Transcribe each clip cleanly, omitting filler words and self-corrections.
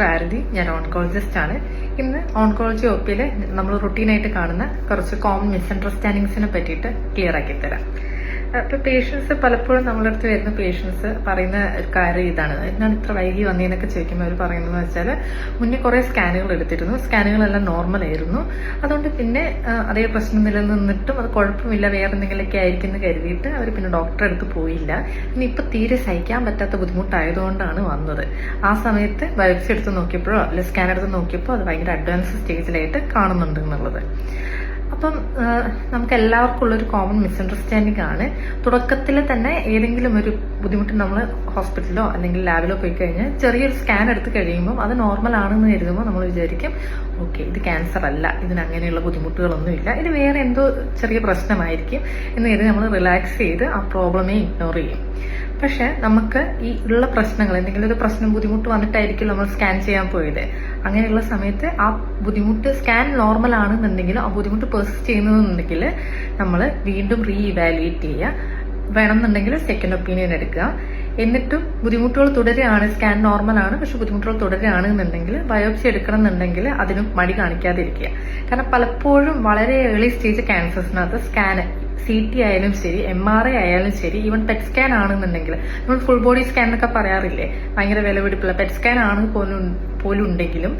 ആരതി, ഞാൻ ഓൺകോളജിസ്റ്റ് ആണ്. ഇന്ന് ഓൺകോളജി ഒപിയിൽ നമ്മൾ റുട്ടീനായിട്ട് കാണുന്ന കുറച്ച് കോമൺ മിസ്അണ്ടർസ്റ്റാൻഡിങ്സിനെ പറ്റിയിട്ട് ക്ലിയർ ആക്കി തരാം. ഇപ്പൊ പേഷ്യൻസ് പലപ്പോഴും നമ്മളെ അടുത്ത് വരുന്ന പേഷ്യൻസ് പറയുന്ന കാര്യം ഇതാണ്, എന്താണ് ഇത്ര വൈകി വന്നതെന്നൊക്കെ ചോദിക്കുമ്പോൾ അവർ പറയുന്നതെന്ന് വെച്ചാൽ മുന്നേ കുറെ സ്കാനുകൾ എടുത്തിരുന്നു, സ്കാനുകളെല്ലാം നോർമൽ ആയിരുന്നു, അതുകൊണ്ട് പിന്നെ അതേ പ്രശ്നം നിലനിന്നിട്ടും അത് കുഴപ്പമില്ല, വേറെ എന്തെങ്കിലുമൊക്കെ ആയിരിക്കും എന്ന് കരുതിയിട്ട് അവർ പിന്നെ ഡോക്ടറെ അടുത്ത് പോയില്ല. പിന്നെ ഇപ്പൊ തീരെ സഹിക്കാൻ പറ്റാത്ത ബുദ്ധിമുട്ടായതുകൊണ്ടാണ് വന്നത്. ആ സമയത്ത് ബയോപ്സി എടുത്ത് നോക്കിയപ്പോഴോ അല്ലെ സ്കാൻ എടുത്ത് നോക്കിയപ്പോൾ അത് ഭയങ്കര അഡ്വാൻസ് സ്റ്റേജിലായിട്ട് കാണുന്നുണ്ട് എന്നുള്ളത്. അപ്പം നമുക്ക് എല്ലാവർക്കും ഉള്ളൊരു കോമൺ മിസ്അണ്ടർസ്റ്റാൻഡിംഗ് ആണ്, തുടക്കത്തിൽ തന്നെ ഏതെങ്കിലും ഒരു ബുദ്ധിമുട്ട് നമ്മൾ ഹോസ്പിറ്റലിലോ അല്ലെങ്കിൽ ലാബിലോ പോയി കഴിഞ്ഞാൽ ചെറിയൊരു സ്കാൻ എടുത്ത് കഴിയുമ്പോൾ അത് നോർമൽ ആണെന്ന് കരുതുമ്പോൾ നമ്മൾ വിചാരിക്കും ഓക്കെ ഇത് ക്യാൻസർ അല്ല, ഇതിന് അങ്ങനെയുള്ള ബുദ്ധിമുട്ടുകളൊന്നുമില്ല, ഇത് വേറെ എന്തോ ചെറിയ പ്രശ്നമായിരിക്കും എന്ന് കരുതി നമ്മൾ റിലാക്സ് ചെയ്ത് ആ പ്രോബ്ലമേ ഇഗ്നോർ ചെയ്യും. പക്ഷെ നമുക്ക് ഈ ഉള്ള പ്രശ്നങ്ങൾ, എന്തെങ്കിലും ഒരു പ്രശ്നം ബുദ്ധിമുട്ട് വന്നിട്ടായിരിക്കും നമ്മൾ സ്കാൻ ചെയ്യാൻ പോയത്. അങ്ങനെയുള്ള സമയത്ത് ആ ബുദ്ധിമുട്ട് സ്കാൻ നോർമൽ ആണെന്നുണ്ടെങ്കിൽ ആ ബുദ്ധിമുട്ട് പെർസിസ്റ്റ് ചെയ്യുന്നതെന്നുണ്ടെങ്കിൽ നമ്മൾ വീണ്ടും റീഇവാലുവേറ്റ് ചെയ്യുക, വേണമെന്നുണ്ടെങ്കിൽ സെക്കൻഡ് ഒപ്പീനിയൻ എടുക്കുക. എന്നിട്ടും ബുദ്ധിമുട്ടുകൾ തുടരുകയാണ്, സ്കാൻ നോർമൽ ആണ് പക്ഷെ ബുദ്ധിമുട്ടുകൾ തുടരുകയാണെന്നുണ്ടെങ്കിൽ ബയോപ്സി എടുക്കണം എന്നുണ്ടെങ്കിൽ അതിനും മടി കാണിക്കാതിരിക്കുക. കാരണം പലപ്പോഴും വളരെ ഏർലി സ്റ്റേജ് ക്യാൻസേഴ്സിനകത്ത് സ്കാൻ CT ആയാലും ശരി, MRI ആയാലും ശരി, ഈവൻ പെറ്റ് സ്കാൻ ആണെന്നുണ്ടെങ്കിൽ, നമ്മൾ ഫുൾ ബോഡി സ്കാൻ എന്നൊക്കെ പറയാറില്ലേ, ഭയങ്കര വിലപിടിപ്പുള്ള പെറ്റ് സ്കാൻ ആണ് പോലും ഉണ്ടെങ്കിലും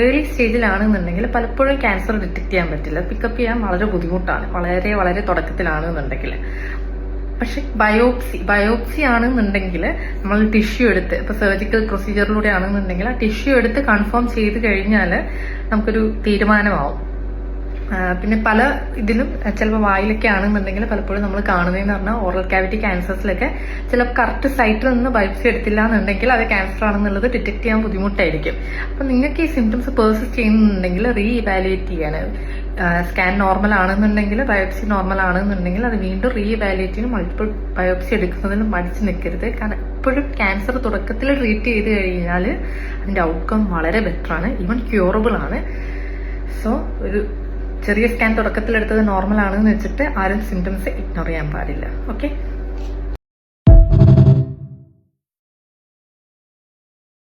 ഏർലി സ്റ്റേജിലാണെന്നുണ്ടെങ്കിൽ പലപ്പോഴും ക്യാൻസർ ഡിറ്റക്ട് ചെയ്യാൻ പറ്റില്ല, പിക്കപ്പ് ചെയ്യാൻ വളരെ ബുദ്ധിമുട്ടാണ്, വളരെ വളരെ തുടക്കത്തിലാണെന്നുണ്ടെങ്കിൽ. പക്ഷെ ബയോപ്സി ആണെന്നുണ്ടെങ്കിൽ നമ്മൾ ടിഷ്യൂ എടുത്ത്, ഇപ്പൊ സർജിക്കൽ പ്രൊസീജിയറിലൂടെ ആണെന്നുണ്ടെങ്കിൽ ആ ടിഷ്യൂ എടുത്ത് കൺഫേം ചെയ്ത് കഴിഞ്ഞാൽ നമുക്കൊരു തീരുമാനമാവും. പിന്നെ പല ഇതിലും ചിലപ്പോൾ വായിലൊക്കെ ആണെന്നുണ്ടെങ്കിൽ പലപ്പോഴും നമ്മൾ കാണുന്നതെന്ന് പറഞ്ഞാൽ ഓറൽ കാവിറ്റി ക്യാൻസേഴ്സിലൊക്കെ ചിലപ്പോൾ കറക്റ്റ് സൈറ്റിൽ നിന്ന് ബയോപ്സി എടുത്തില്ല എന്നുണ്ടെങ്കിൽ അത് ക്യാൻസർ ആണെന്നുള്ളത് ഡിറ്റക്ട് ചെയ്യാൻ ബുദ്ധിമുട്ടായിരിക്കും. അപ്പം നിങ്ങൾക്ക് ഈ സിംറ്റംസ് പെർസിസ്റ്റ് ചെയ്യുന്നുണ്ടെങ്കിൽ റീഇവാലുവേറ്റ് ചെയ്യാൻ, സ്കാൻ നോർമൽ ആണെന്നുണ്ടെങ്കിൽ ബയോപ്സി നോർമൽ ആണെന്നുണ്ടെങ്കിൽ അത് വീണ്ടും റീഇവാലുവേറ്റ് ചെയ്ത് മൾട്ടിപ്പിൾ ബയോപ്സി എടുക്കുന്നതിന് മടിച്ച് നിൽക്കരുത്. കാരണം എപ്പോഴും ക്യാൻസർ തുടക്കത്തിൽ ട്രീറ്റ് ചെയ്ത് കഴിഞ്ഞാൽ അതിന്റെ ഔട്ട്കം വളരെ ബെറ്റർ ആണ്, ഈവൻ ക്യൂറബിൾ ആണ്. സോ ഒരു ചെറിയ സ്കാൻ തുടക്കത്തിലെടുത്തത് നോർമൽ ആണെന്ന് വെച്ചിട്ട് ആരും സിംറ്റംസ് ഇഗ്നോർ ചെയ്യാൻ പാടില്ല. ഓക്കെ.